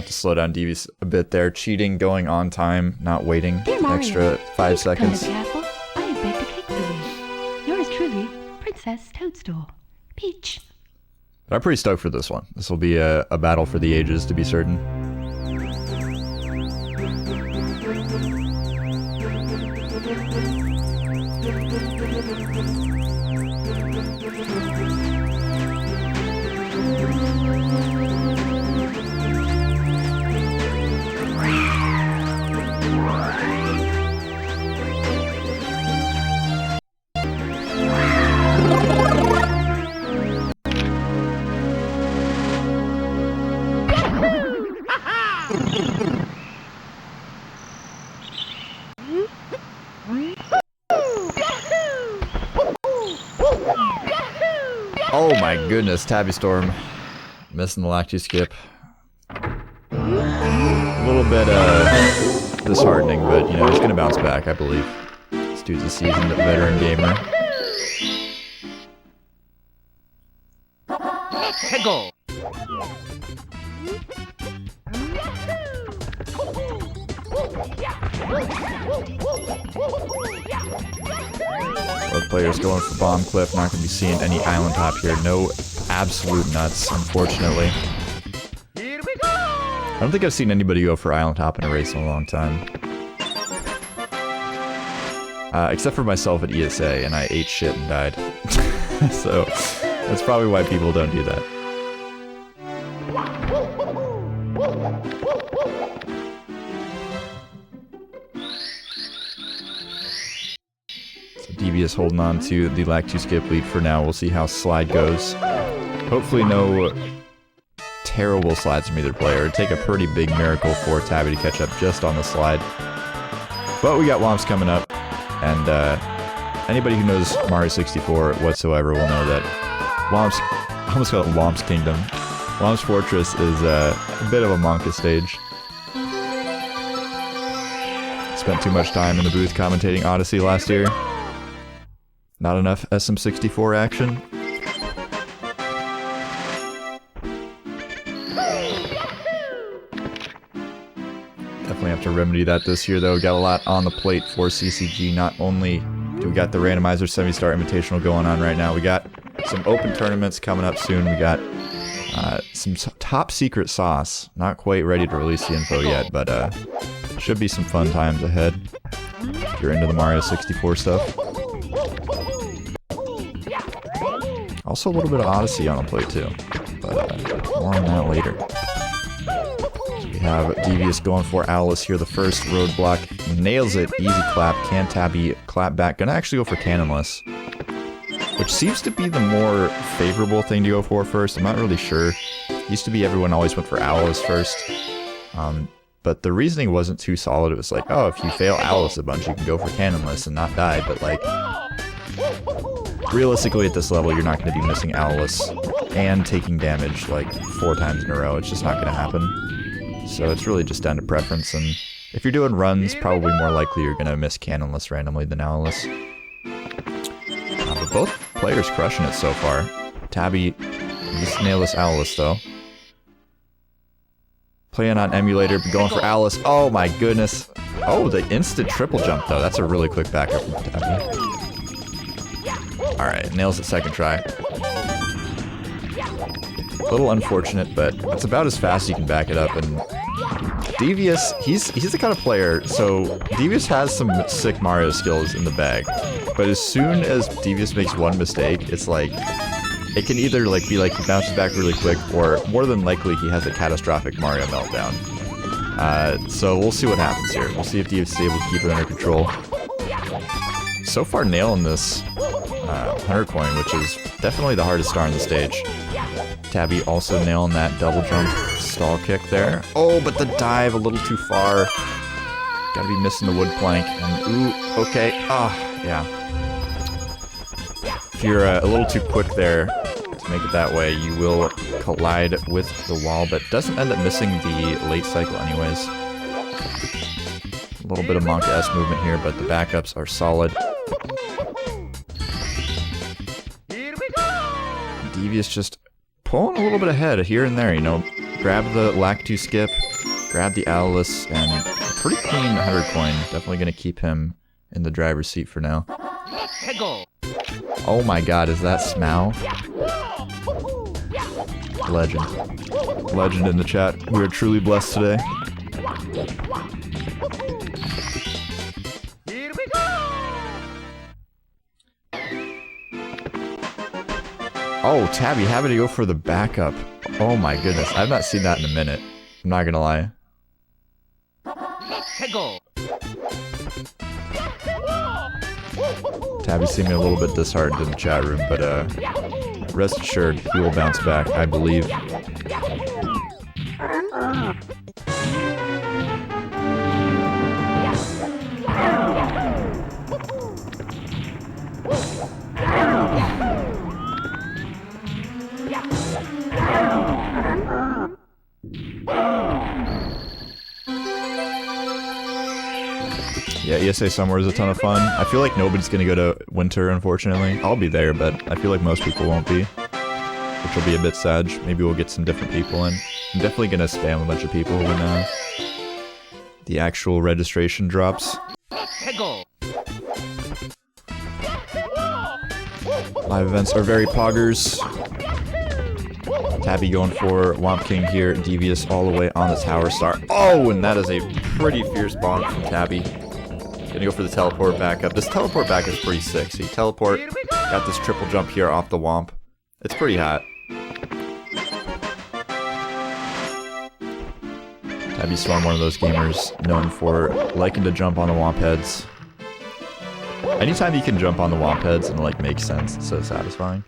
have to slow down Devious a bit there. Cheating, going on time, not waiting extra 5 seconds. Careful. I have baked a cake for you. Yours truly, Princess Toadstool. Peach. But I'm pretty stoked for this one. This will be a battle for the ages, to be certain. Oh my goodness, Tabbyztorm missing the lactose skip. A little bit disheartening, but you know, he's gonna bounce back, I believe. This dude's a seasoned veteran gamer. Go. Both players going for bomb cliff, not going to be seeing any island hop here. No absolute nuts, unfortunately. I don't think I've seen anybody go for island hop in a race in a long time. Except for myself at ESA, and I ate shit and died. So, that's probably why people don't do that. Devious holding on to the lactose skip lead for now. We'll see how slide goes. Hopefully no terrible slides from either player. It'd take a pretty big miracle for Tabby to catch up just on the slide. But we got Womps coming up, and anybody who knows Mario 64 whatsoever will know that Womps, I almost call it Womps Kingdom. Womps Fortress is a bit of a Monka stage. Spent too much time in the booth commentating Odyssey last year. Not enough SM64 action. Definitely have to remedy that this year, though. Got a lot on the plate for CCG. Not only do we got the randomizer semi-star invitational going on right now, we got some open tournaments coming up soon. We got some top secret sauce. Not quite ready to release the info yet, but should be some fun times ahead if you're into the Mario 64 stuff. Also a little bit of Odyssey on the plate too, but more on that later. So we have Devious going for Alice here, the first roadblock. Nails it, easy clap, can Tabby clap back. Gonna actually go for cannonless, which seems to be the more favorable thing to go for first. I'm not really sure. Used to be everyone always went for Alice first. But the reasoning wasn't too solid. It was like, oh, if you fail Alice a bunch, you can go for cannonless and not die, but like, realistically, at this level, you're not going to be missing Alice and taking damage like 4 times in a row. It's just not going to happen. So it's really just down to preference, and if you're doing runs, probably more likely you're going to miss cannonless randomly than Alice. But both players crushing it so far. Tabby needs to nail this Alice, though. Playing on emulator, but going for Alice. Oh my goodness. Oh, the instant triple jump, though. That's a really quick backup from Tabby. Alright, nails it second try. A little unfortunate, but it's about as fast as you can back it up. And Devious, he's the kind of player, so Devious has some sick Mario skills in the bag. But as soon as Devious makes one mistake, it's like, it can either like be like he bounces back really quick, or more than likely he has a catastrophic Mario meltdown. So we'll see what happens here. We'll see if Devious is able to keep it under control. So far nailing this 100 coin, which is definitely the hardest star on the stage. Tabby also nailing that double jump stall kick there. Oh, but the dive a little too far. Gotta be missing the wood plank. And ooh, okay. Ah, yeah. If you're a little too quick there to make it that way, you will collide with the wall, but doesn't end up missing the late cycle anyways. A little bit of Monka-esque movement here, but the backups are solid. Devious just pulling a little bit ahead here and there, you know, grab the Lactu skip, grab the Owlus, and a pretty clean 100 coin. Definitely gonna keep him in the driver's seat for now. Oh my god, is that Smough? Legend. Legend in the chat. We are truly blessed today. Oh, Tabby having to go for the backup. Oh my goodness, I've not seen that in a minute. I'm not gonna lie. Tabby seeming a little bit disheartened in the chat room, but rest assured, he will bounce back, I believe. Yeah, ESA Summer is a ton of fun. I feel like nobody's gonna go to Winter, unfortunately. I'll be there, but I feel like most people won't be. Which will be a bit sad. Maybe we'll get some different people in. I'm definitely gonna spam a bunch of people when the actual registration drops. Live events are very poggers. Tabby going for Womp King here. Devious all the way on the Tower Star. Oh, and that is a pretty fierce bonk from Tabby. Gonna go for the teleport back up. This teleport back is pretty sick. So you teleport, got this triple jump here off the Womp. It's pretty hot. Tabbyztorm, one of those gamers known for liking to jump on the Womp heads. Anytime you can jump on the Womp heads and like make sense, it's so satisfying.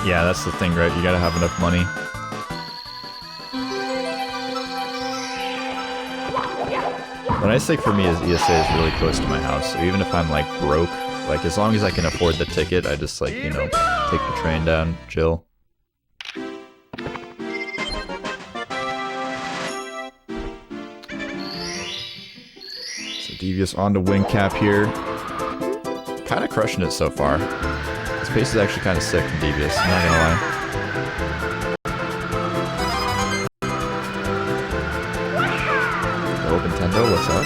Yeah, that's the thing, right? You gotta have enough money. The nice thing for me is ESA is really close to my house, so even if I'm like broke, like as long as I can afford the ticket, I just like, you know, take the train down, chill. So Devious on to wing cap here. Kinda crushing it so far. This pace is actually kind of sick from Devious, I'm not gonna lie. Hello, Nintendo, what's up?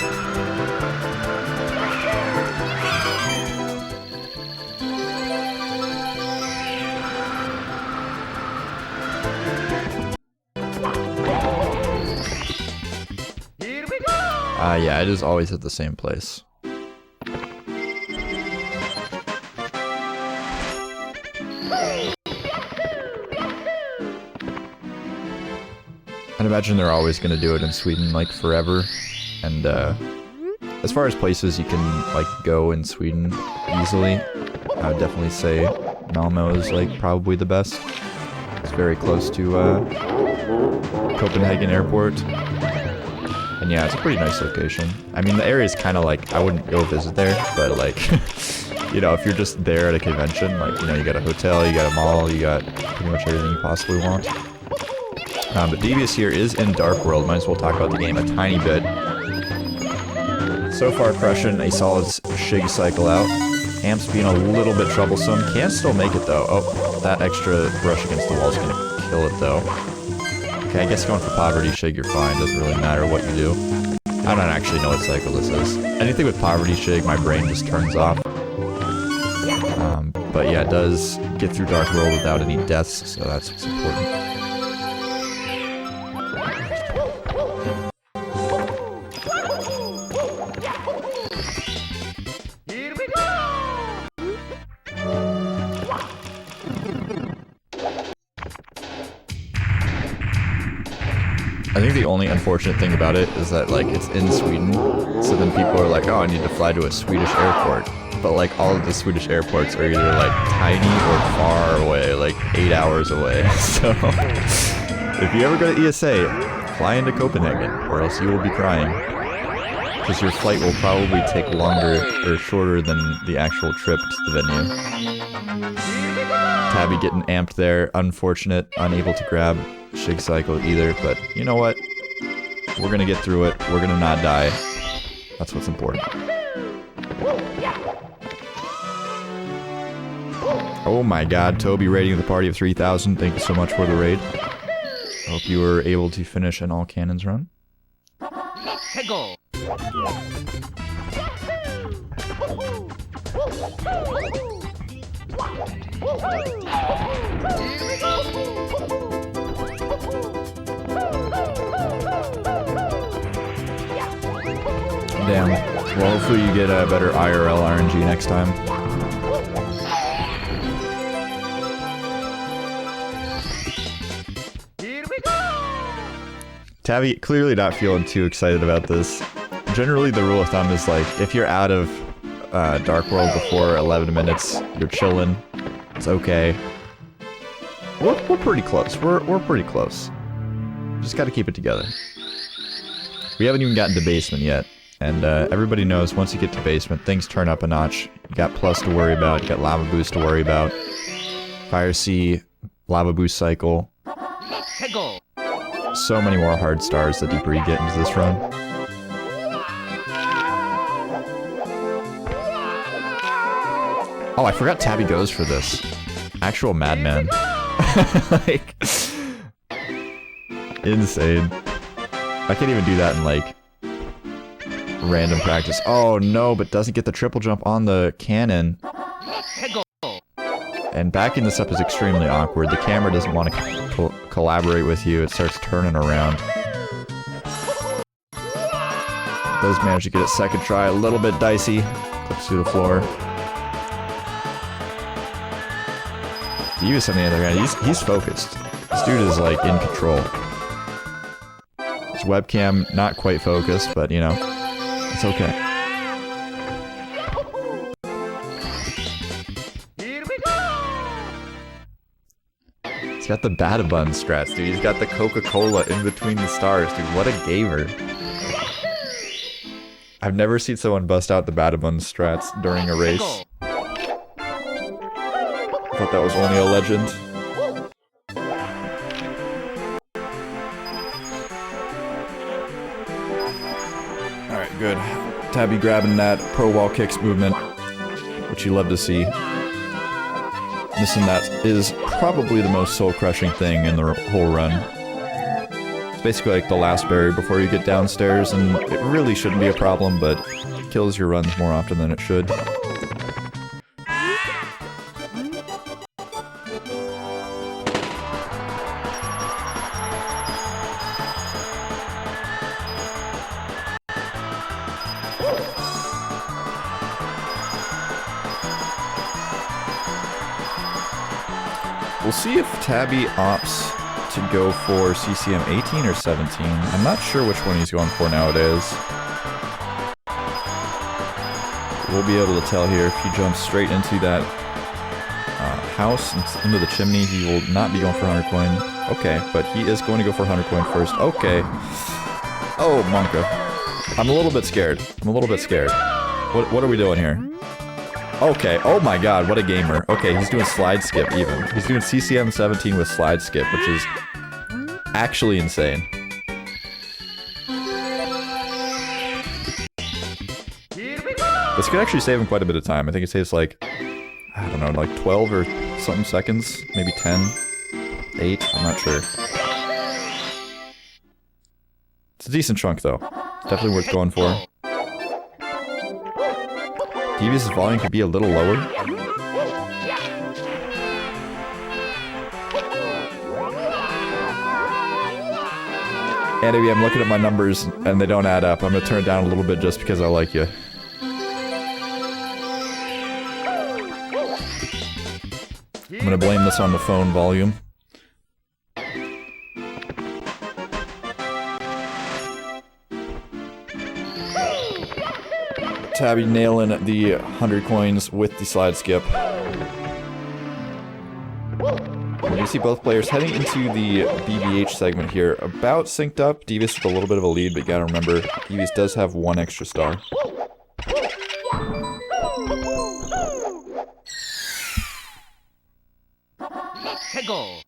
Yeah, I just always hit the same place. I'd imagine they're always going to do it in Sweden, like, forever. And, as far as places you can, like, go in Sweden easily, I would definitely say Malmö is, like, probably the best. It's very close to, Copenhagen Airport. And yeah, it's a pretty nice location. I mean, the area is kind of like, I wouldn't go visit there, but, like, you know, if you're just there at a convention, like, you know, you got a hotel, you got a mall, you got pretty much everything you possibly want. But Devious here is in Dark World. Might as well talk about the game a tiny bit. So far, crushing a solid Shig cycle out. Amp's being a little bit troublesome. Can still make it though. Oh, that extra brush against the wall is gonna kill it though. Okay, I guess going for Poverty Shig, you're fine. Doesn't really matter what you do. I don't actually know what cycle this is. Anything with Poverty Shig, my brain just turns off. But yeah, it does get through Dark World without any deaths, so that's what's important. I think the only unfortunate thing about it is that, like, it's in Sweden, so then people are like, oh, I need to fly to a Swedish airport. But, like, all of the Swedish airports are either, like, tiny or far away, like, 8 hours away. So, if you ever go to ESA, fly into Copenhagen, or else you will be crying. because your flight will probably take longer or shorter than the actual trip to the venue. Tabby getting amped there, unfortunate, unable to grab Shig Cycle either, but you know what? We're gonna get through it, we're gonna not die. That's what's important. Oh my god, Toby rating the party of 3,000, thank you so much for the raid. Hope you were able to finish an all cannons run. Go. Damn. Well, hopefully you get a better IRL RNG next time. Tabby, clearly not feeling too excited about this. Generally, the rule of thumb is like, if you're out of Dark World before 11 minutes, you're chilling. It's okay. We're pretty close. We're pretty close. Just gotta keep it together. We haven't even gotten to basement yet. And everybody knows once you get to basement, things turn up a notch. You got plus to worry about, you got lava boost to worry about. Fire Sea, lava boost cycle. So many more hard stars the deeper you get into this run. Oh, I forgot Tabby goes for this. Actual madman. Like, insane. I can't even do that in, like, random practice. Oh no, but doesn't get the triple jump on the cannon. And backing this up is extremely awkward. The camera doesn't want to collaborate with you. It starts turning around. Does manage to get it second try. A little bit dicey. Clips through the floor. Devious on the other hand, he's focused. This dude is like in control. His webcam not quite focused, but you know, it's okay. He's got the Badabun strats, dude. He's got the Coca-Cola in between the stars, dude. What a gamer. I've never seen someone bust out the Badabun strats during a race. I thought that was only a legend. Alright, good. Tabby grabbing that pro wall kicks movement, which you love to see. Missing that is probably the most soul-crushing thing in the whole run. It's basically like the last barrier before you get downstairs, and it really shouldn't be a problem, but it kills your runs more often than it should. We'll see if Tabby opts to go for CCM 18 or 17. I'm not sure which one he's going for nowadays. We'll be able to tell here if he jumps straight into that house, into the chimney. He will not be going for 100 coin. Okay, but he is going to go for 100 coin first. Okay. Oh, Monka. I'm a little bit scared. What are we doing here? Okay, oh my god, what a gamer. Okay, he's doing slide skip even. He's doing CCM 17 with slide skip, which is actually insane. This could actually save him quite a bit of time. I think it saves like, I don't know, like 12 or something seconds, maybe 10, 8, I'm not sure. It's a decent chunk though. Definitely worth going for. Devious' volume could be a little lower. Anyway, I'm looking at my numbers and they don't add up. I'm gonna turn it down a little bit just because I like you. I'm gonna blame this on the phone volume. Tabby nailing the 100 coins with the slide skip. We're You see both players heading into the BBH segment here, about synced up. Devious with a little bit of a lead, but you gotta remember, Devious does have 1 extra star. Let's go.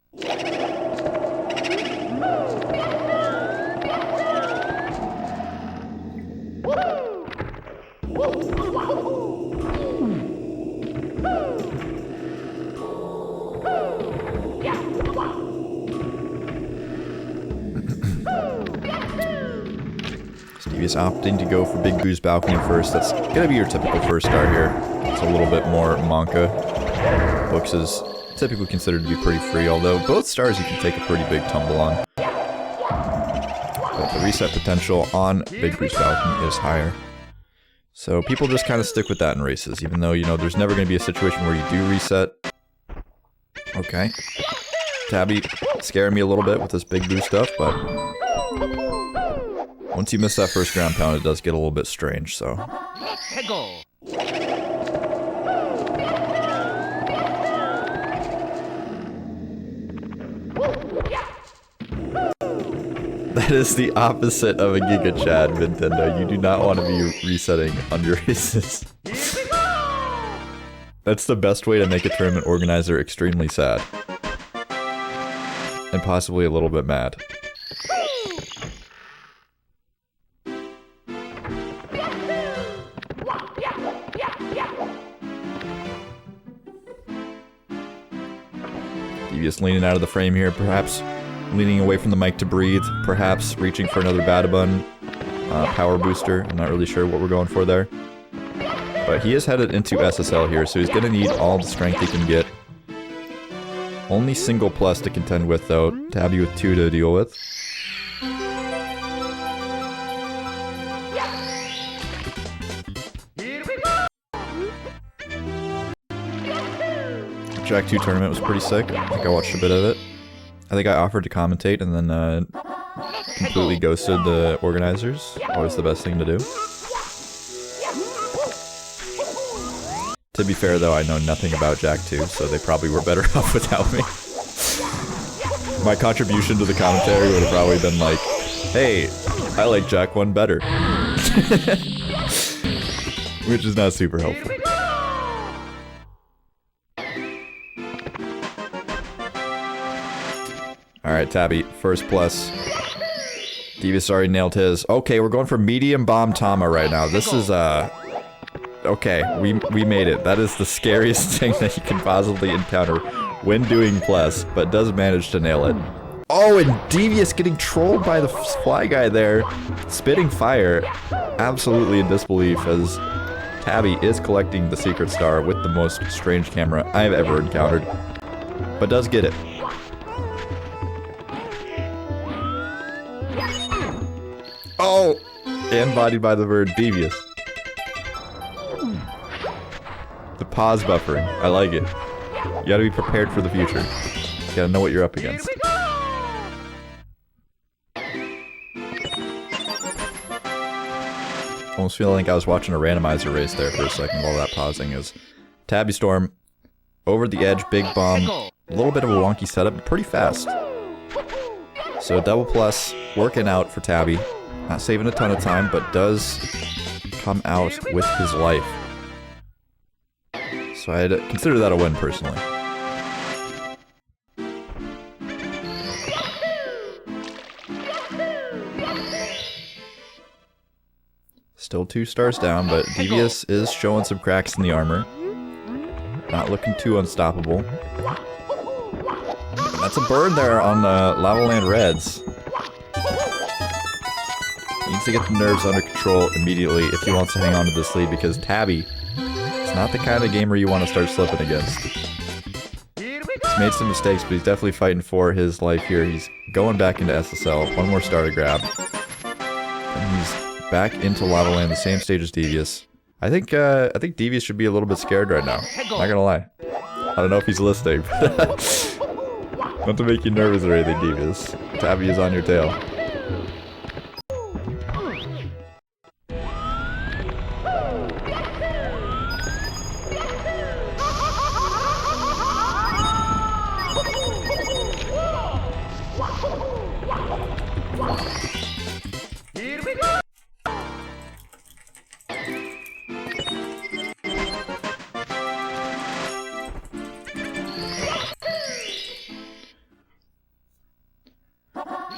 Devious opting to go for Big Boo's balcony first. That's gonna be your typical first star here. It's a little bit more Monka. Books is typically considered to be pretty free, although both stars you can take a pretty big tumble on. But the reset potential on Big Boo's balcony is higher. So people just kind of stick with that in races, even though, you know, there's never going to be a situation where you do reset. Okay. Tabby scaring me a little bit with this Big Boo stuff, but once you miss that first ground pound, it does get a little bit strange, so. Let's go. That is the opposite of a Giga Chad, Nintendo. You do not want to be resetting on your races. That's the best way to make a tournament organizer extremely sad. And possibly a little bit mad. Devious leaning out of the frame here, perhaps leaning away from the mic to breathe, perhaps reaching for another Badabun power booster. I'm not really sure what we're going for there. But he is headed into SSL here, so he's going to need all the strength he can get. Only single plus to contend with, though. Tabby with 2 to deal with. Jack 2 tournament was pretty sick. I think I watched a bit of it. I think I offered to commentate and then completely ghosted the organizers. Always the best thing to do. To be fair though, I know nothing about Jack 2, so they probably were better off without me. My contribution to the commentary would have probably been like, hey, I like Jack 1 better. Which is not super helpful. Alright, Tabby, first plus. Devious already nailed his. Okay, we're going for medium bomb Tama right now. This is, okay, we made it. That is the scariest thing that you can possibly encounter when doing plus, but does manage to nail it. Oh, and Devious getting trolled by the fly guy there. Spitting fire. Absolutely in disbelief as Tabby is collecting the secret star with the most strange camera I've ever encountered. But does get it. Oh! Embodied by the word Devious. The pause buffering. I like it. You gotta be prepared for the future. You gotta know what you're up against. Almost feeling like I was watching a randomizer race there for a second while that pausing is. Tabbyztorm, over the edge, big bomb, a little bit of a wonky setup, but pretty fast. So double plus, working out for Tabby. Not saving a ton of time, but does come out with his life. So I'd consider that a win, personally. Still 2 stars down, but Devious is showing some cracks in the armor. Not looking too unstoppable. And that's a burn there on Lava Land Reds. Needs to get the nerves under control immediately if he wants to hang on to this lead, because Tabby is not the kind of gamer you want to start slipping against. He's made some mistakes, but he's definitely fighting for his life here. He's going back into SSL. 1 more star to grab. And he's back into Lava Land, the same stage as Devious. I think Devious should be a little bit scared right now. Not gonna lie. I don't know if he's listening, but not to make you nervous or anything, Devious. Tabby is on your tail. Here we go!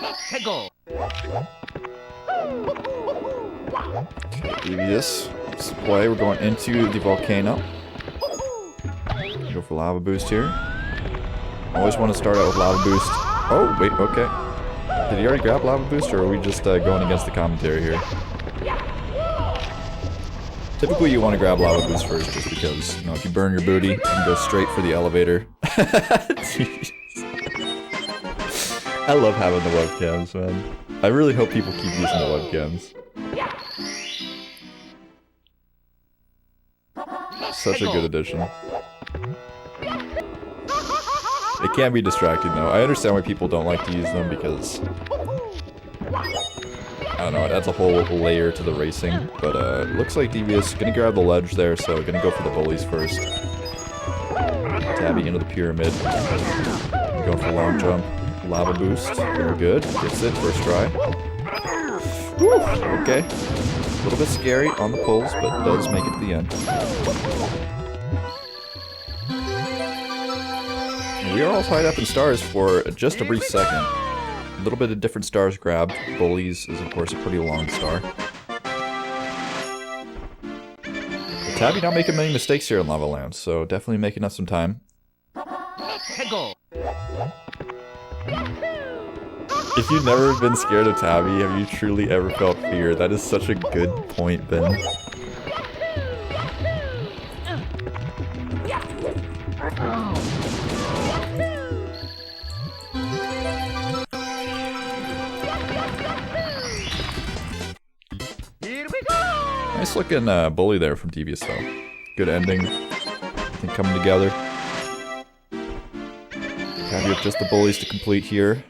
Let's go! Devious display. We're going into the volcano. Go for lava boost here. Always want to start out with lava boost. Oh, wait, okay. Did he already grab lava boost, or are we just going against the commentary here? Typically, you want to grab lava boost first, just because, you know, if you burn your booty, you can go straight for the elevator. Jeez. I love having the webcams, man. I really hope people keep using the webcams. Such a good addition. It can be distracting though. I understand why people don't like to use them because... I don't know, it adds a whole layer to the racing. But it looks like Devious gonna grab the ledge there, so gonna go for the bullies first. Tabby into the pyramid. Going for long jump. Lava boost. Very good. Gets it first try. Woo! Okay. A little bit scary on the pulls, but does make it to the end. We are all tied up in stars for just a brief second. A little bit of different stars grabbed. Bullies is of course a pretty long star. But Tabby not making many mistakes here in Lava Land, so definitely making us some time. Let's go! If you've never been scared of Tabby, have you truly ever felt fear? That is such a good point, Ben. Here we go! Nice looking bully there from Devious though. Good ending. I think coming together. Tabby with just the bullies to complete here.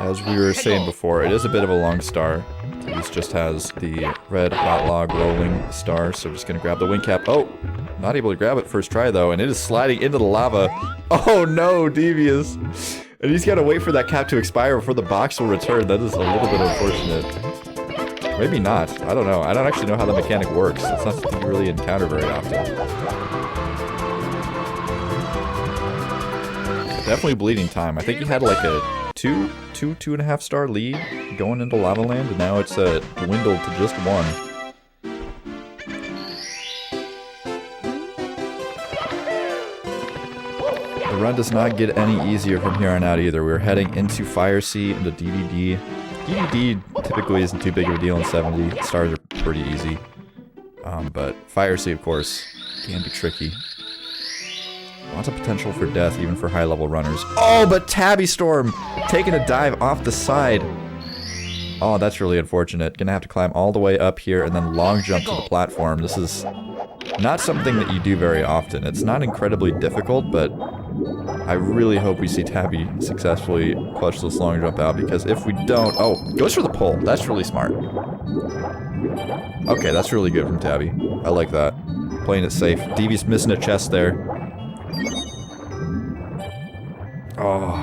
As we were saying before, it is a bit of a long star. Devious just has the red hot log rolling star, so just gonna grab the wing cap. Oh! Not able to grab it first try though, and it is sliding into the lava. Oh no, Devious! And he's gotta wait for that cap to expire before the box will return. That is a little bit unfortunate. Maybe not. I don't know. I don't actually know how the mechanic works. It's not something you really encounter very often. Definitely bleeding time. I think he had like a two and a half star lead going into Lava Land, and now it's dwindled to just 1. The run does not get any easier from here on out either. We're heading into Fire Sea, into DDD. DDD typically isn't too big of a deal in 70. Stars are pretty easy. But Fire Sea, of course, can be tricky. Lots of potential for death, even for high-level runners. Oh, but Tabbyztorm taking a dive off the side. Oh, that's really unfortunate. Gonna have to climb all the way up here and then long jump to the platform. This is not something that you do very often. It's not incredibly difficult, but I really hope we see Tabby successfully clutch this long jump out, because if we don't... Oh, goes for the pull. That's really smart. Okay, that's really good from Tabby. I like that. Playing it safe. Devious missing a chest there. Oh.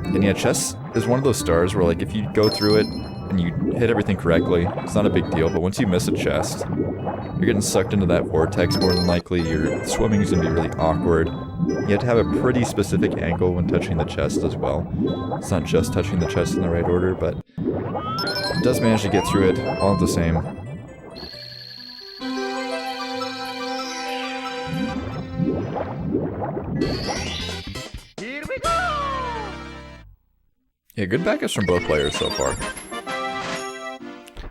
And yeah, chess is one of those stars where, like, if you go through it and you hit everything correctly, it's not a big deal, but once you miss a chest, you're getting sucked into that vortex more than likely. Your swimming is going to be really awkward. You have to have a pretty specific angle when touching the chest as well. It's not just touching the chest in the right order, but it does manage to get through it all the same. Here we go! Yeah, good backups from both players so far.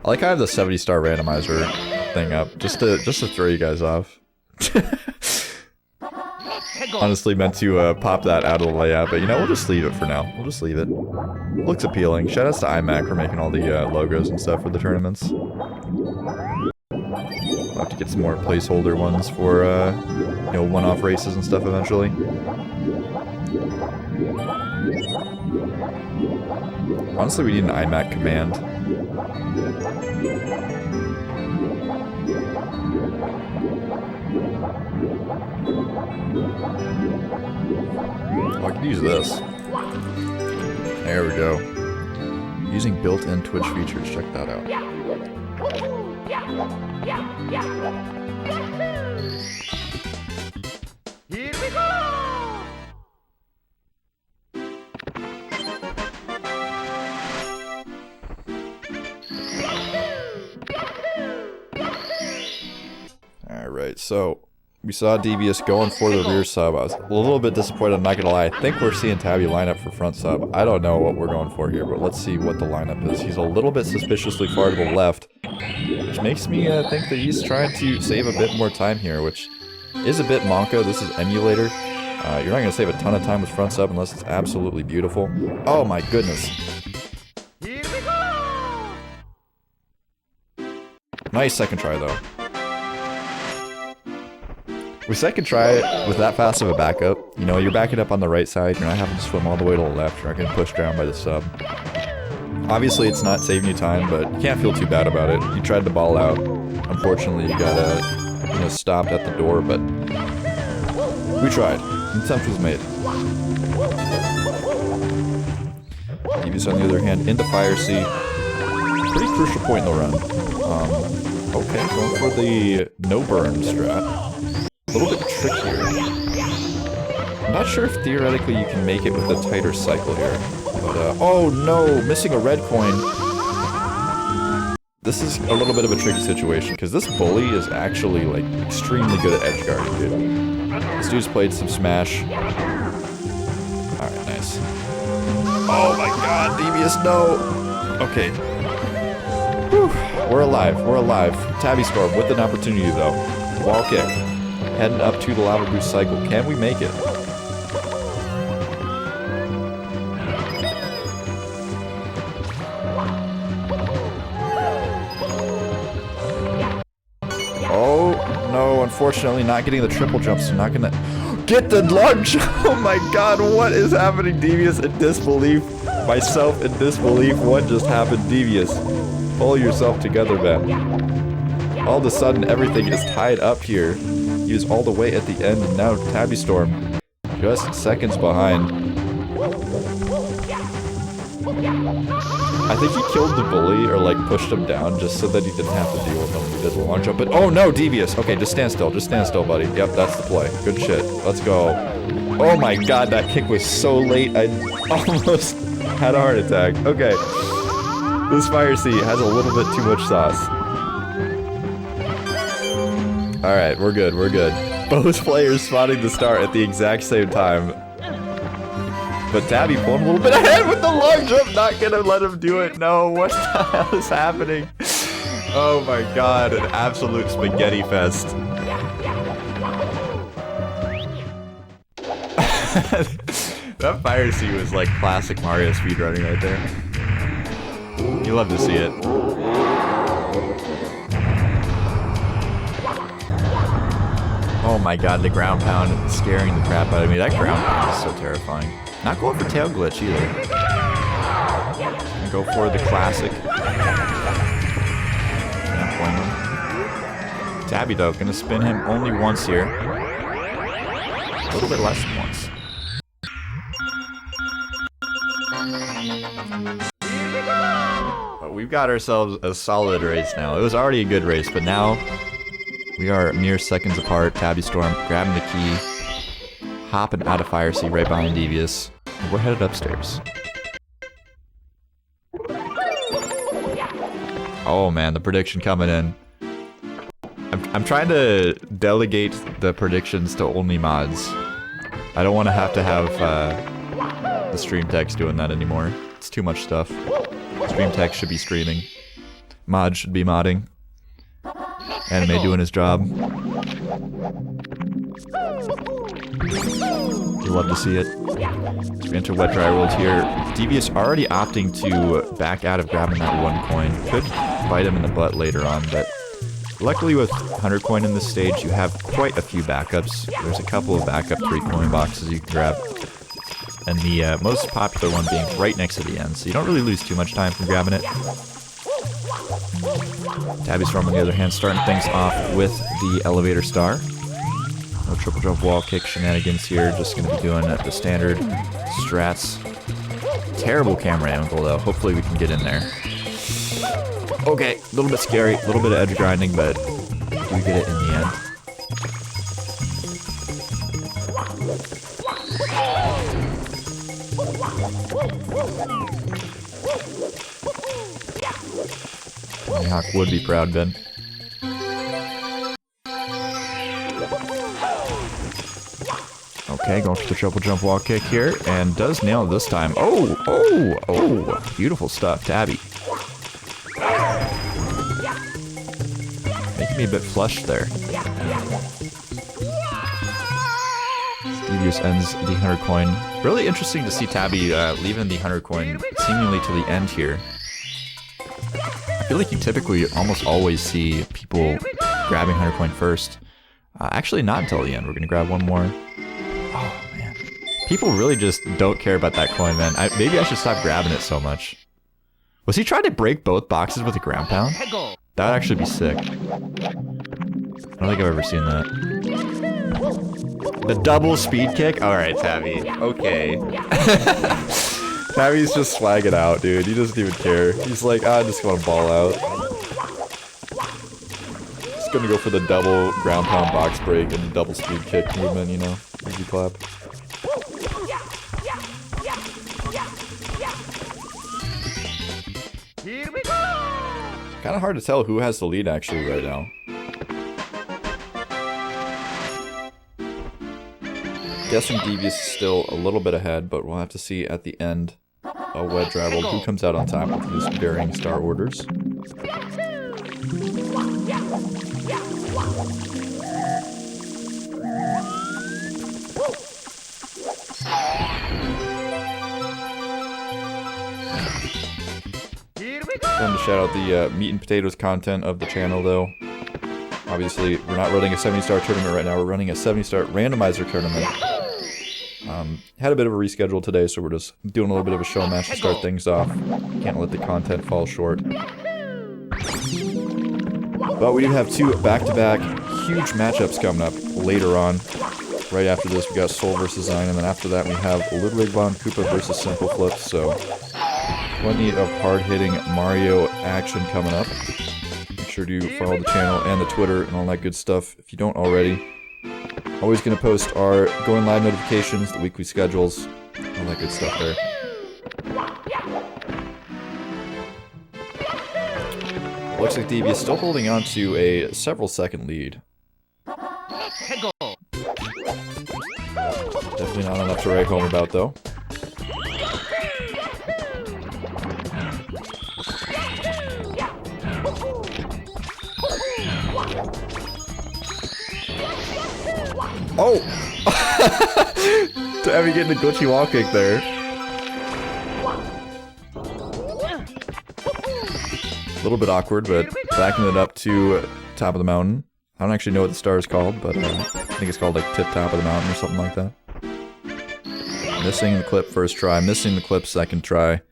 I like how I have the 70-star randomizer thing up, just to throw you guys off. Honestly meant to pop that out of the layout, but you know, we'll just leave it for now. We'll just leave it. Looks appealing. Shoutouts to iMac for making all the logos and stuff for the tournaments. We'll have to get some more placeholder ones for, you know, one-off races and stuff eventually. Honestly, we need an iMac command. Oh, I could use this. There we go. Using built-in Twitch features. Check that out. Here we go! Alright, so we saw Devious going for the rear sub. I was a little bit disappointed, I'm not gonna lie. I think we're seeing Tabby line up for front sub. I don't know what we're going for here, but let's see what the lineup is. He's a little bit suspiciously far to the left, which makes me think that he's trying to save a bit more time here, which is a bit Monka. This is emulator. You're not gonna save a ton of time with front sub unless it's absolutely beautiful. Oh my goodness. Here we go! Nice second try though. With second try, with that fast of a backup, you know, you're backing up on the right side, you're not having to swim all the way to the left, you're not getting pushed down by the sub. Obviously, it's not saving you time, but you can't feel too bad about it. You tried to ball out. Unfortunately, you got, you know, stopped at the door, but we tried. An attempt was made. Devious, on the other hand, into Fire C. Pretty crucial point in the run. Okay, going for the no burn strat. A little bit trickier. I'm not sure if theoretically you can make it with a tighter cycle here. But, oh no! Missing a red coin. This is a little bit of a tricky situation, because this bully is actually, like, extremely good at edge guarding, dude. This dude's played some Smash. Alright, nice. Oh my god, Devious, no! Okay. Whew. We're alive, we're alive. Tabbyztorm with an opportunity, though. Wall kick. Heading up to the lava boost cycle. Can we make it? Oh, no, unfortunately not getting the triple jump, so not gonna get the lunge! Oh my god, what is happening, Devious? In disbelief. Myself in disbelief. What just happened, Devious? Pull yourself together, man. All of a sudden, everything is tied up here. He was all the way at the end, and now Tabbyztorm just seconds behind. I think he killed the bully, or like pushed him down, just so that he didn't have to deal with him when he did the long jump. But oh no, Devious! Okay, just stand still, buddy. Yep, that's the play. Good shit. Let's go. Oh my god, that kick was so late, I almost had a heart attack. Okay. This Fire C has a little bit too much sauce. Alright, we're good, we're good. Both players spotting the start at the exact same time. But Tabby pulling a little bit ahead with the long jump, not gonna let him do it. No, what the hell is happening? Oh my god, an absolute spaghetti fest. That Fire C was like classic Mario speedrunning right there. You love to see it. Oh my god, the ground pound is scaring the crap out of me. That ground pound is so terrifying. Not going for tail glitch either. Gonna go for the classic. Can't blame him. Tabby though, gonna spin him only once here. A little bit less than once. But we've got ourselves a solid race now. It was already a good race, but now we are mere seconds apart. Tabbyztorm grabbing the key, hopping out of Fire C right behind Devious. We're headed upstairs. Oh man, the prediction coming in. I'm trying to delegate the predictions to only mods. I don't want to have the stream techs doing that anymore. It's too much stuff. Stream tech should be streaming. Mod should be modding. Anime doing his job. You love to see it. We enter Wet Dry World here. Devious already opting to back out of grabbing that one coin. Could bite him in the butt later on, but luckily with 100 coin in this stage, you have quite a few backups. There's a couple of backup 3 coin boxes you can grab. And the most popular one being right next to the end, so you don't really lose too much time from grabbing it. Tabbyztorm, on the other hand, starting things off with the elevator star. No triple jump wall kick shenanigans here, just going to be doing the standard strats Terrible camera angle though. Hopefully we can get in there. Okay, a little bit scary, a little bit of edge grinding, but we get it in the end. Hawk would be proud, Ben. Okay, going for the triple jump wall kick here, and does nail it this time. Oh, beautiful stuff, Tabby. Making me a bit flushed there. Devious ends the 100 coin. Really interesting to see Tabby leaving the 100 coin seemingly to the end here. I feel like you typically almost always see people grabbing 100 coin first. Actually, not until the end. We're going to grab one more. Oh, man. People really just don't care about that coin, man. Maybe I should stop grabbing it so much. Was he trying to break both boxes with a ground pound? That would actually be sick. I don't think I've ever seen that. The double speed kick? Alright, Tabby. Okay. Tabby's just swagging out, dude. He doesn't even care. He's like, I just want to ball out. Just gonna go for the double ground pound box break and the double speed kick movement, you know? Easy clap. Here we go! Kind of hard to tell who has the lead actually right now. Guessing Devious is still a little bit ahead, but we'll have to see at the end of Wedge Rival who comes out on top with these varying star orders. Time to shout out the meat and potatoes content of the channel though. Obviously, we're not running a 70-star tournament right now, we're running a 70-star randomizer tournament. Had a bit of a reschedule today, so we're just doing a little bit of a show match to start things off. Can't let the content fall short. But we do have two back-to-back huge matchups coming up later on. Right after this, we got Soul versus Zion, and then after that, we have Ludwig von Koopa versus Simple Flips. So, plenty of hard-hitting Mario action coming up. Make sure to follow the channel and the Twitter and all that good stuff if you don't already. Always going to post our going live notifications, the weekly schedules, all that good stuff there. Looks like Devious still holding on to a several second lead. Definitely not enough to write home about though. Oh! Tabby getting a glitchy wall kick there. A little bit awkward, but backing it up to top of the mountain. I don't actually know what the star is called, but I think it's called like tip top of the mountain or something like that. Missing the clip first try, missing the clip second try.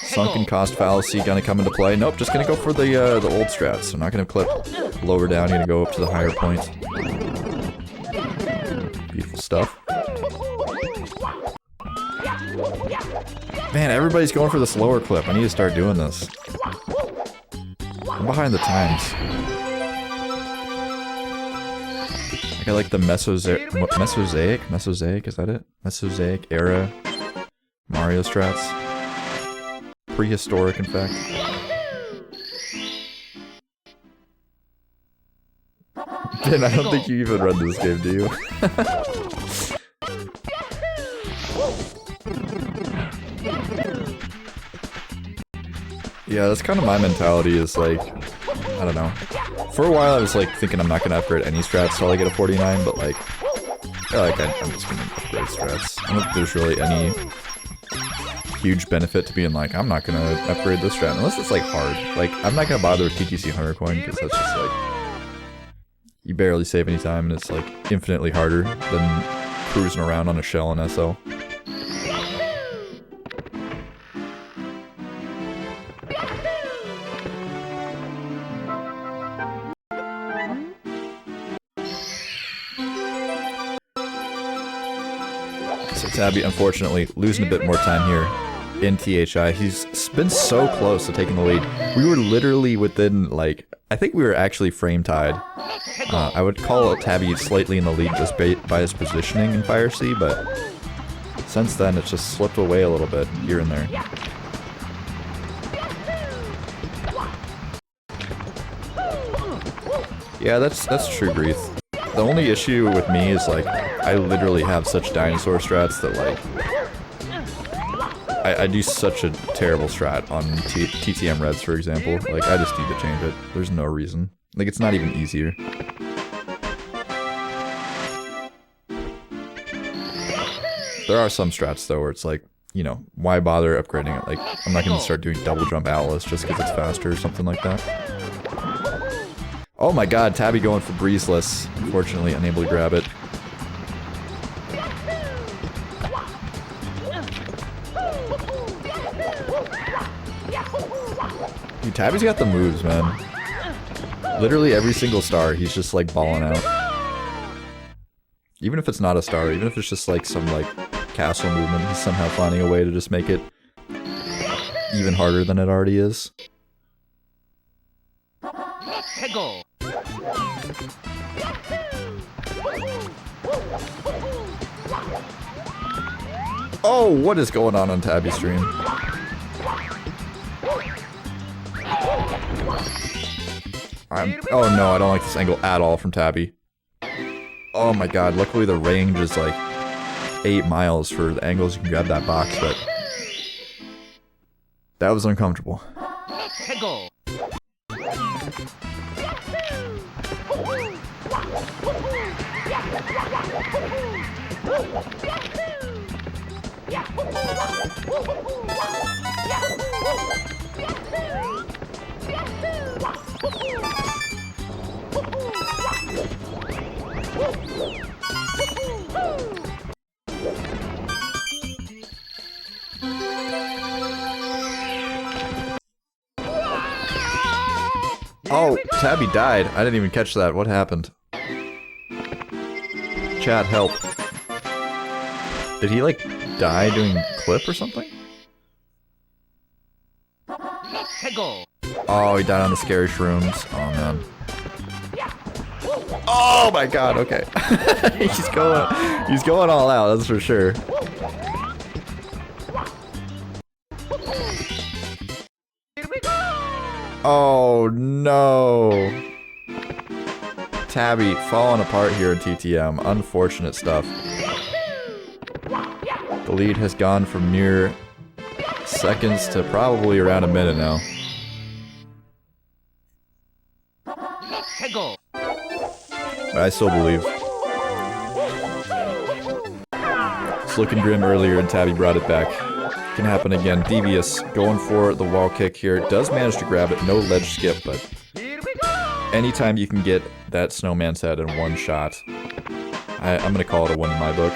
Sunken cost fallacy gonna come into play. Nope, just gonna go for the old strats. I'm not gonna clip lower down, gonna go up to the higher point. Beautiful stuff. Man, everybody's going for this lower clip. I need to start doing this. I'm behind the times. I got like the Mosaic, is that it? Mosaic era Mario strats. Prehistoric, in fact. Ben, I don't think you even run this game, do you? Yeah, that's kind of my mentality, is like, I don't know. For a while I was like thinking I'm not gonna upgrade any strats till I get a 49, but like, I'm just gonna upgrade strats. I don't think there's really any huge benefit to being like, I'm not gonna upgrade this strat unless it's like hard. Like, I'm not gonna bother with TTC 100 coin because that's just like, you barely save any time and it's like infinitely harder than cruising around on a shell in SL. So Tabby, unfortunately, losing a bit more time here in THI. He's been so close to taking the lead. We were literally within, like, I think we were actually frame tied. I would call Tabby slightly in the lead just by his positioning in Fire C, but since then it's just slipped away a little bit here and there. Yeah, that's true, Breath. The only issue with me is, like, I literally have such dinosaur strats that, like, I do such a terrible strat on TTM Reds, for example. Like, I just need to change it. There's no reason. Like, it's not even easier. There are some strats, though, where it's like, you know, why bother upgrading it? Like, I'm not going to start doing double jump Atlas just because it's faster or something like that. Oh my god, Tabby going for breezeless. Unfortunately, unable to grab it. Dude, Tabby's got the moves, man. Literally every single star, he's just like balling out. Even if it's not a star, even if it's just like some like castle movement, he's somehow finding a way to just make it even harder than it already is. Oh, what is going on Tabby's stream? Oh no, I don't like this angle at all from Tabby. Oh my god, luckily the range is like 8 miles for the angles you can grab that box, but that was uncomfortable. Oh, Tabby died. I didn't even catch that. What happened? Chat, help. Did he, like, die doing clip or something? Oh, he died on the scary shrooms. Oh, man. Oh my god, okay. he's going all out, that's for sure. Oh no. Tabby falling apart here in TTM. Unfortunate stuff. The lead has gone from mere seconds to probably around a minute now. But I still believe. It's looking grim earlier and Tabby brought it back. Can happen again. Devious going for the wall kick here. Does manage to grab it. No ledge skip, but anytime you can get that snowman's head in one shot, I'm going to call it a win in my book.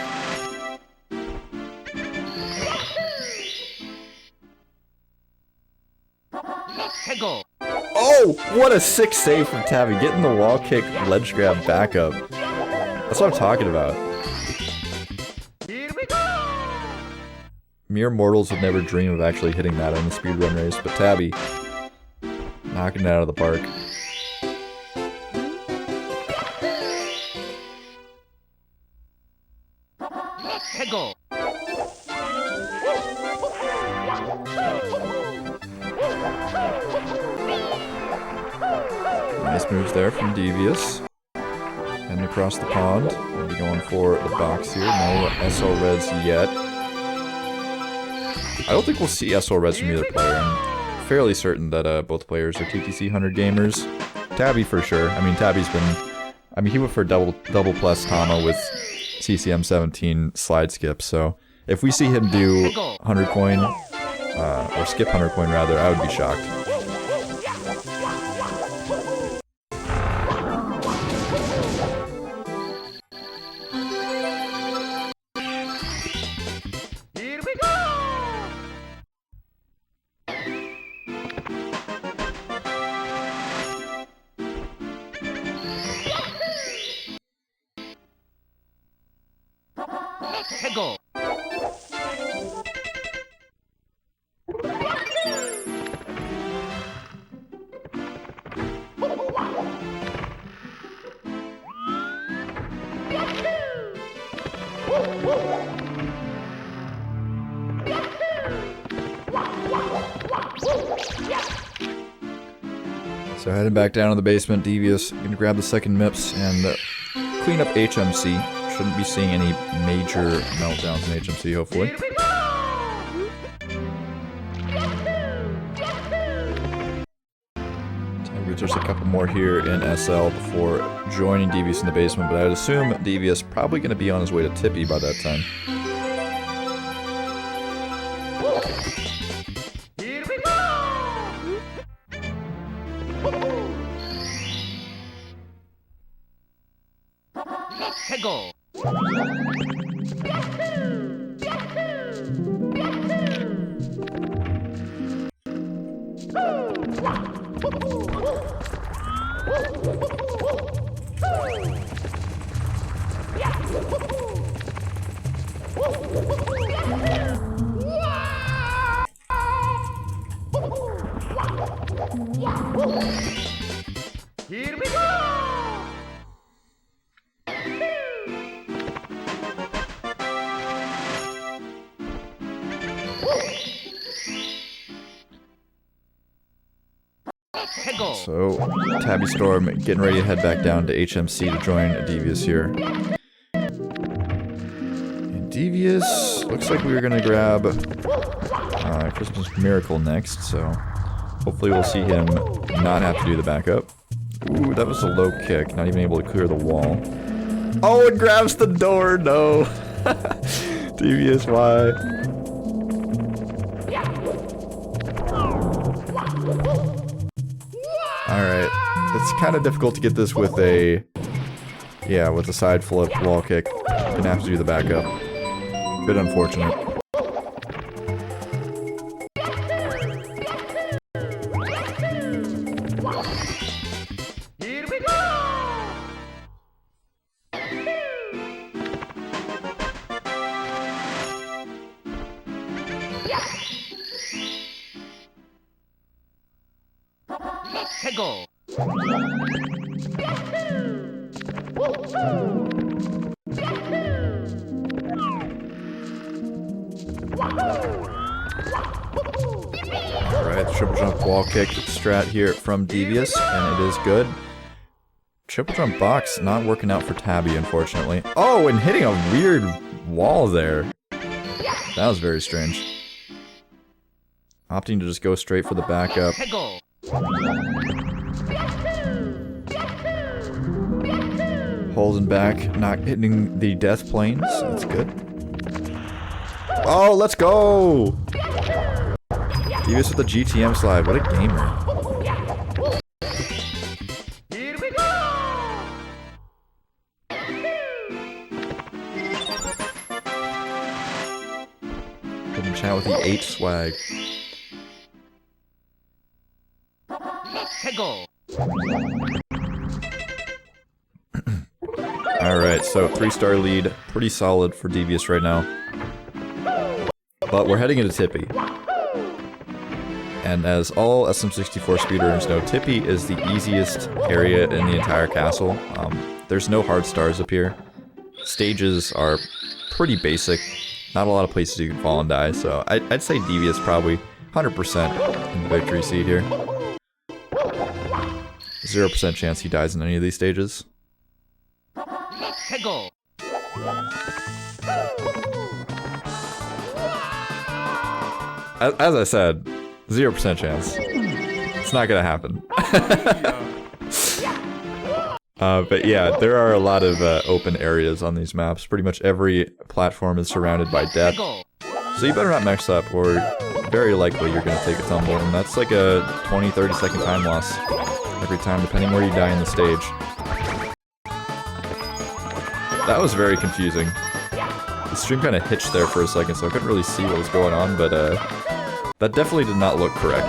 Oh, what a sick save from Tabby. Getting the wall kick ledge grab back up. That's what I'm talking about. Mere mortals would never dream of actually hitting that in the speedrun race, but Tabby knocking it out of the park. Nice moves there from Devious. Heading across the pond. We'll be going for the box here. No SL Reds yet. I don't think we'll see SL Reds from either player. I'm fairly certain that both players are TTC 100 gamers. Tabby for sure. I mean, Tabby's been... I mean, he went for double plus Tama with CCM 17 slide skip, so if we see him do 100 coin, or skip 100 coin rather, I would be shocked. So heading back down to the basement, Devious gonna grab the second MIPS and clean up HMC. Shouldn't be seeing any major meltdowns in HMC, hopefully. There's a couple more here in SL before joining Devious in the basement, but I'd assume Devious probably going to be on his way to Tippy by that time. Here we go! Let's go! Here we go! So, Tabbyztorm getting ready to head back down to HMC to join Devious here. And Devious, looks like we were gonna grab Christmas Miracle next, so hopefully we'll see him not have to do the backup. Ooh, that was a low kick, not even able to clear the wall. Oh, it grabs the door, no! Devious, why? Alright, it's kind of difficult to get this with a, with a side flip wall kick. Gonna have to do the backup. Bit unfortunate. Here we go! Let's go! Alright, triple jump wall kick strat here from Devious, and it is good. Triple jump box not working out for Tabby, unfortunately. Oh, and hitting a weird wall there. That was very strange. Opting to just go straight for the backup. Holding back, not hitting the death planes. That's good. Oh, let's go! Devious with the GTM slide. What a gamer. Here we go! Hidden chat with the 8 swag. Alright, so 3-star lead. Pretty solid for Devious right now. But we're heading into Tippy. And as all SM64 speedrunners know, Tippy is the easiest area in the entire castle. There's no hard stars up here. Stages are pretty basic. Not a lot of places you can fall and die, so I'd say Devious probably 100% in the victory seat here. 0% chance he dies in any of these stages. As I said, 0% chance. It's not gonna happen. But yeah, there are a lot of open areas on these maps. Pretty much every platform is surrounded by death. So you better not mess up, or very likely you're gonna take a tumble, and that's like a 20-30 second time loss every time, depending where you die in the stage. That was very confusing. The stream kind of hitched there for a second, so I couldn't really see what was going on, but that definitely did not look correct.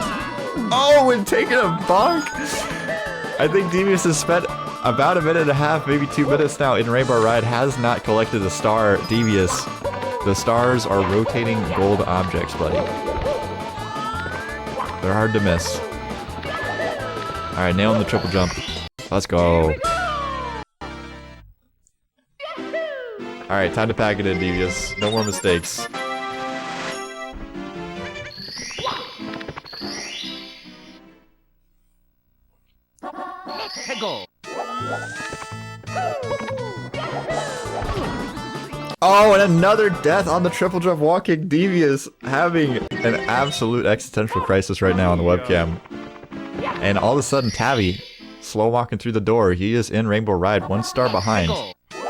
Oh, and taking a bonk! I think Devious has spent about a minute and a half, maybe 2 minutes now in Rainbow Ride, has not collected a star. Devious. The stars are rotating gold objects, buddy. They're hard to miss. Alright, nailing the triple jump. Let's go. Alright, time to pack it in, Devious. No more mistakes. 해고. Oh, and another death on the triple jump walking. Devious having an absolute existential crisis right now on the webcam. And all of a sudden, Tabby, slow walking through the door. He is in Rainbow Ride, 1 star behind.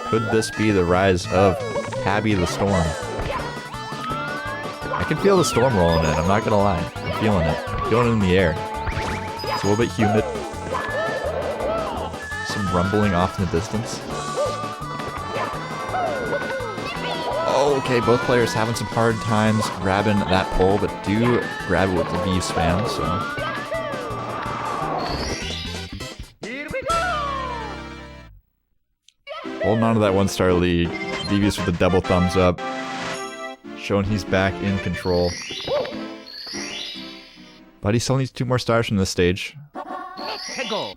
Could this be the rise of Tabby the Storm? I can feel the storm rolling in, I'm not gonna lie. I'm feeling it. Feeling it in the air. It's a little bit humid. Some rumbling off in the distance. Oh, okay, both players having some hard times grabbing that pole, but do grab it with the V spam, so... Holding on to that 1-star lead. Devious with a double thumbs up. Showing he's back in control. But he still needs 2 more stars from this stage. 해고.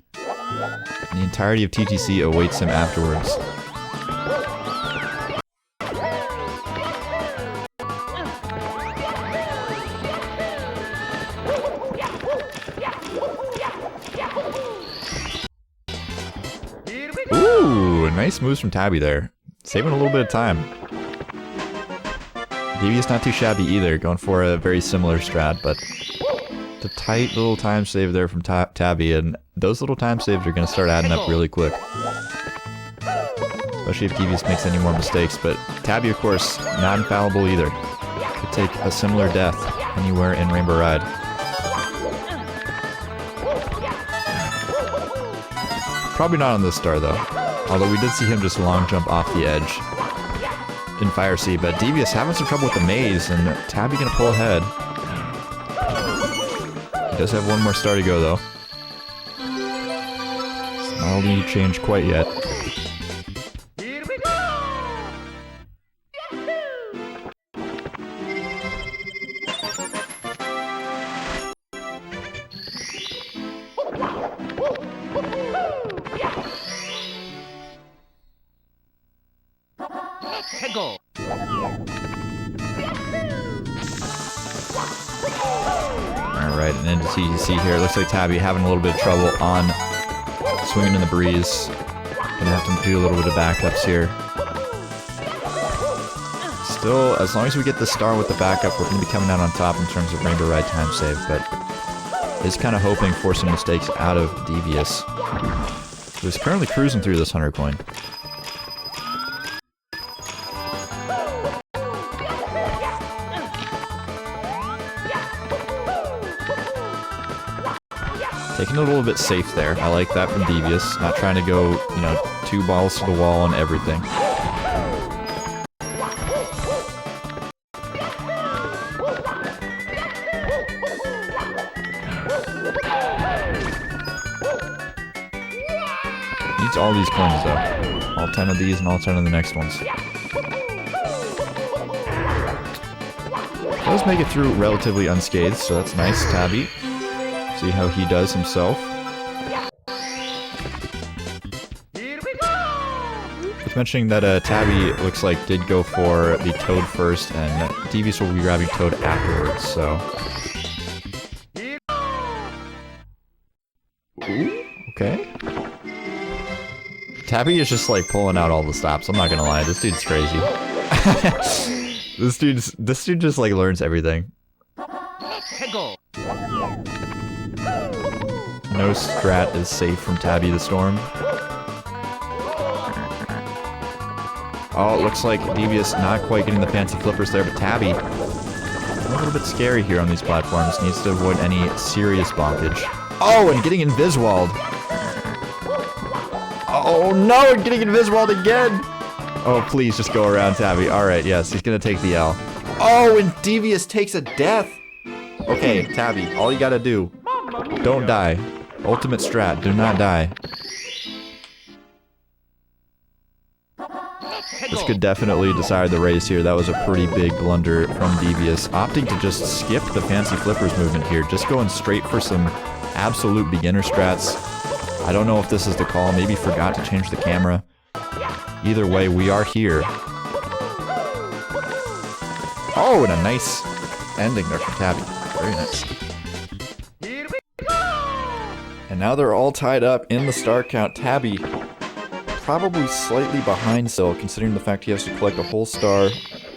The entirety of TTC awaits him afterwards. Ooh, nice moves from Tabby there. Saving a little bit of time. Devious not too shabby either, going for a very similar strat, but the tight little time save there from Tabby, and those little time saves are going to start adding up really quick. Especially if Devious makes any more mistakes, but Tabby, of course, not infallible either. Could take a similar death anywhere in Rainbow Ride. Probably not on this star though, although we did see him just long jump off the edge in Fire Sea, but Devious having some trouble with the maze, and Tabby gonna pull ahead. He does have 1 more star to go though. It's not all need to change quite yet. 해고. Alright, and into TTC here. It looks like Tabby having a little bit of trouble on swinging in the breeze. Gonna have to do a little bit of backups here. Still, as long as we get the star with the backup, we're gonna be coming out on top in terms of Rainbow Ride time save, but is kind of hoping for some mistakes out of Devious, who's currently cruising through this 100 coin. Taking it a little bit safe there. I like that from Devious. Not trying to go, 2 balls to the wall on everything. Needs all these coins though. All 10 of these and all 10 of the next ones. Does make it through relatively unscathed, so that's nice, Tabby. See how he does himself. Worth mentioning that Tabby looks like did go for the Toad first, and Devious will be grabbing Toad afterwards, so... Ooh, okay. Tabby is just like pulling out all the stops, I'm not gonna lie, this dude's crazy. This dude just like learns everything. 해고. No strat is safe from Tabby the Storm. Oh, it looks like Devious not quite getting the fancy flippers there, but Tabby, a little bit scary here on these platforms. Needs to avoid any serious bonkage. Oh, and getting invis-walled. Oh no, getting invis-walled again. Oh, please just go around Tabby. Alright, yes, he's gonna take the L. Oh, and Devious takes a death. Okay, Tabby, all you gotta do, don't die. Ultimate strat, do not die. This could definitely decide the race here. That was a pretty big blunder from Devious. Opting to just skip the fancy flippers movement here. Just going straight for some absolute beginner strats. I don't know if this is the call. Maybe forgot to change the camera. Either way, we are here. Oh, and a nice ending there from Tabby. Very nice. And now they're all tied up in the star count. Tabby probably slightly behind still, considering the fact he has to collect a whole star,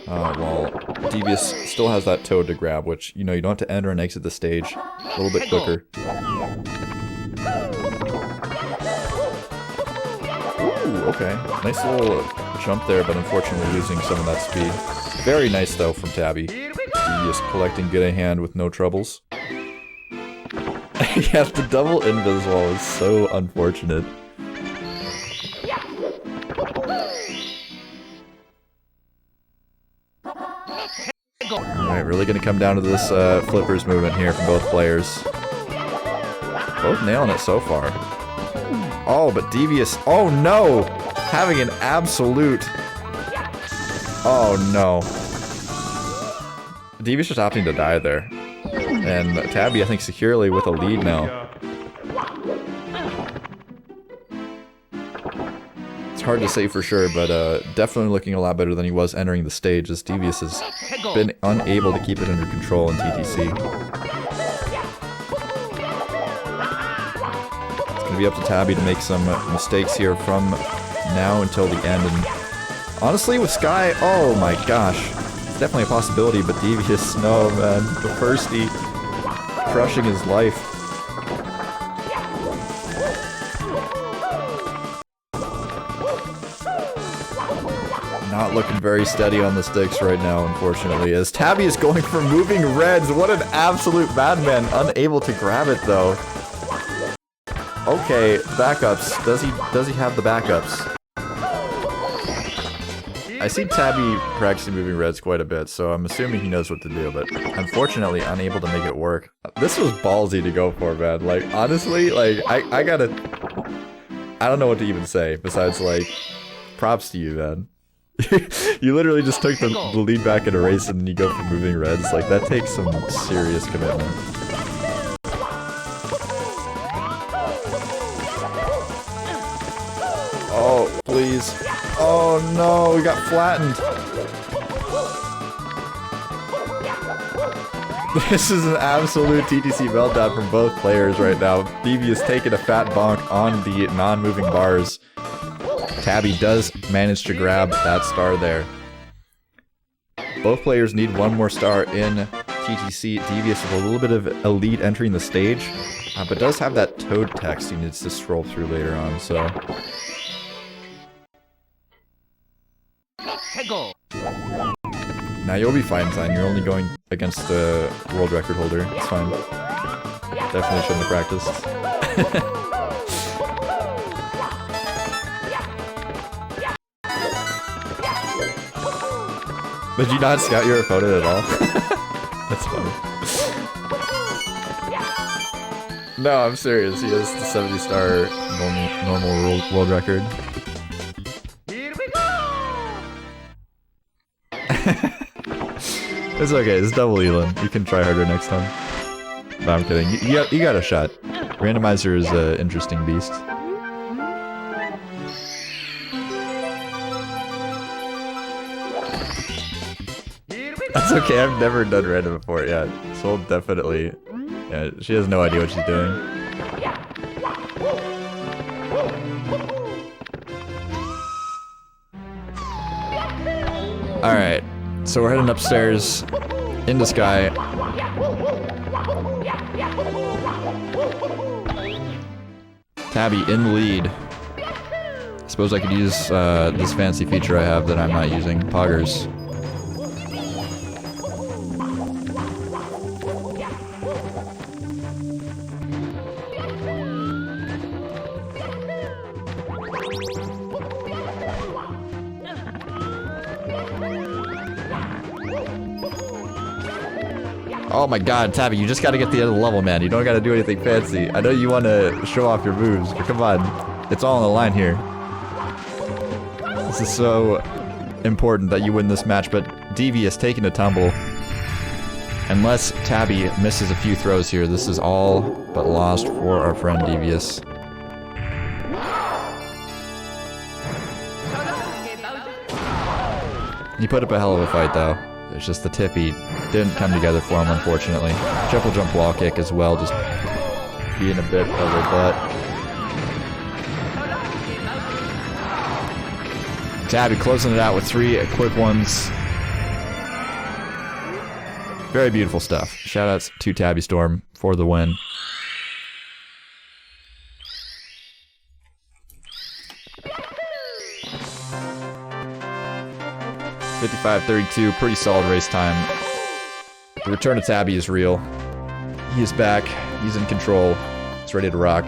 while Devious still has that toad to grab, which, you know, you don't have to enter and exit the stage a little bit quicker. Ooh, okay. Nice little jump there, but unfortunately losing some of that speed. Very nice, though, from Tabby. Devious collecting good in hand with no troubles. Yeah, the double invis wall is so unfortunate. Alright, really gonna come down to this flippers movement here from both players. Both nailing it so far. Oh, but Devious... Oh no! Having an absolute... Oh no. Devious just opting to die there. And Tabby, I think, securely with a lead now. It's hard to say for sure, but definitely looking a lot better than he was entering the stage, as Devious has been unable to keep it under control in TTC. It's going to be up to Tabby to make some mistakes here from now until the end. And honestly, with Sky, oh my gosh, it's definitely a possibility, but Devious, no man, the firstie crushing his life. Not looking very steady on the sticks right now, unfortunately, as Tabby is going for moving reds. What an absolute madman, unable to grab it though. Okay, backups. Does he have the backups? I see Tabby practicing moving reds quite a bit, so I'm assuming he knows what to do, but unfortunately unable to make it work. This was ballsy to go for, man. Like, honestly, like, I gotta... I don't know what to even say, besides, like, props to you, man. You literally just took the lead back in a race and then you go for moving reds. Like, that takes some serious commitment. Oh, please. Oh no, we got flattened. This is an absolute TTC meltdown from both players right now. Devious taking a fat bonk on the non-moving bars. Tabby does manage to grab that star there. Both players need one more star in TTC. Devious with a little bit of a lead entering the stage, but does have that toad text he needs to scroll through later on, so... Now you'll be fine, Sign. You're only going against the world record holder. It's fine. Definitely shouldn't have practiced. Did you not scout your opponent at all? That's funny. No, I'm serious. He has the 70-star normal world record. It's okay, it's double Elon. You can try harder next time. No, I'm kidding. You got a shot. Randomizer is an interesting beast. That's okay, I've never done random before yet. So definitely... Yeah, she has no idea what she's doing. Alright. So we're heading upstairs into Sky. Tabby in the lead. I suppose I could use this fancy feature I have that I'm not using, Poggers. Oh my god, Tabby, you just gotta get the other level, man. You don't gotta do anything fancy. I know you want to show off your moves, but come on. It's all on the line here. This is so important that you win this match, but Devious taking a tumble. Unless Tabby misses a few throws here, this is all but lost for our friend Devious. He put up a hell of a fight, though. It's just the tippy didn't come together for him, unfortunately. Triple jump wall kick as well, just being a bit of a butt. Tabby closing it out with 3 quick ones. Very beautiful stuff. Shoutouts to Tabbyztorm for the win. $55.32, pretty solid race time. The return of Tabby is real. He is back. He's in control. He's ready to rock.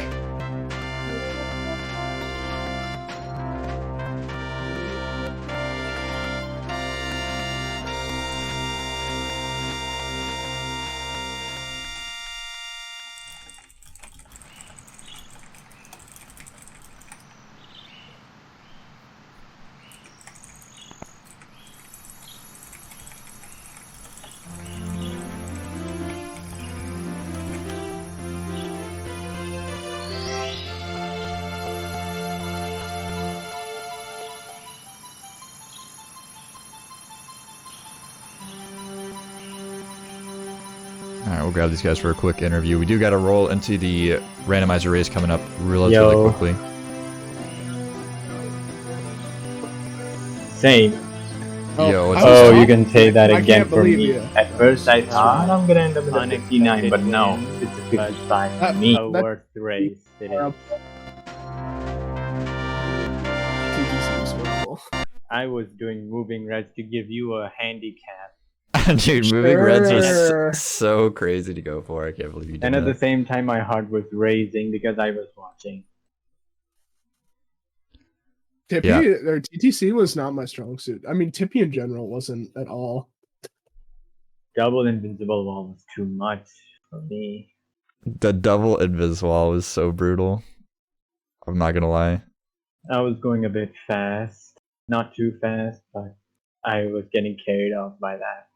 Alright, we'll grab these guys for a quick interview. We do got to roll into the randomizer race coming up relatively quickly. Same. Yo, what's Oh, this? you can say that I again can't for believe me. you. At first I thought I'm gonna end up with a 59, but no, it's a 55 for me. That- Worst race it is. TTC was horrible. I was doing moving reds to give you a handicap. Dude, moving reds Sure. was so crazy to go for. I can't believe you did And at the that. same time my heart was racing because I was watching. Tippy Yeah. or TTC was not my strong suit. I mean, Tippy in general wasn't at all. Double invincible wall was too much for me. The double invis-wall was so brutal. I'm not gonna lie. I was going a bit fast. Not too fast, but I was getting carried off by that.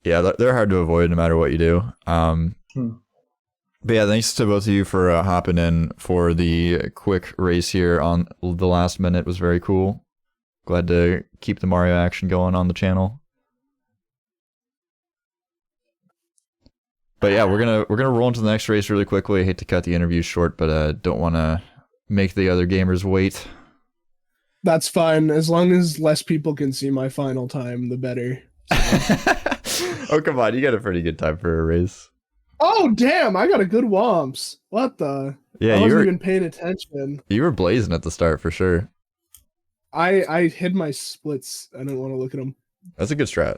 Yeah, they're hard to avoid no matter what you do. But yeah, thanks to both of you for hopping in for the quick race here on the last minute. It was very cool. Glad to keep the Mario action going on the channel. But yeah, we're gonna roll into the next race really quickly. I hate to cut the interview short, but don't want to make the other gamers wait. That's fine. As long as less people can see my final time, the better. Oh come on, you got a pretty good time for a race. Oh, damn. I got a good womps. What the? Yeah, I you wasn't were even paying attention. blazing at the start for sure. I hid my splits. I didn't want to look at them. That's a good strat.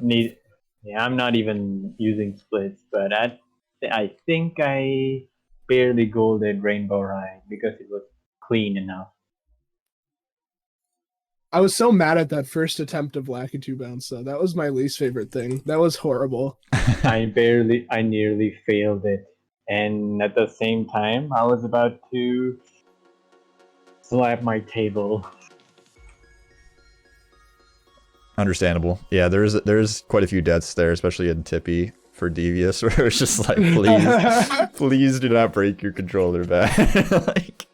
Yeah, I'm not even using splits, but I think I barely golded Rainbow Ride because it was clean enough. I was so mad at that first attempt of Lakitu bounce, though. That was my least favorite thing. That was horrible. I nearly failed it. And at the same time, I was about to slap my table. Understandable. Yeah, there's quite a few deaths there, especially in Tippy for Devious, where it's just like, please do not break your controller back. Like,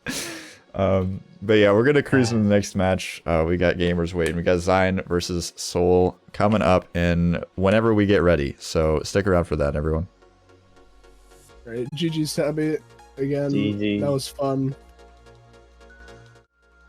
but yeah, we're gonna cruise into the next match. We got gamers waiting. We got Zion versus Soul coming up in whenever we get ready. So stick around for that, everyone. Right, GG's Tabby again. GG. That was fun.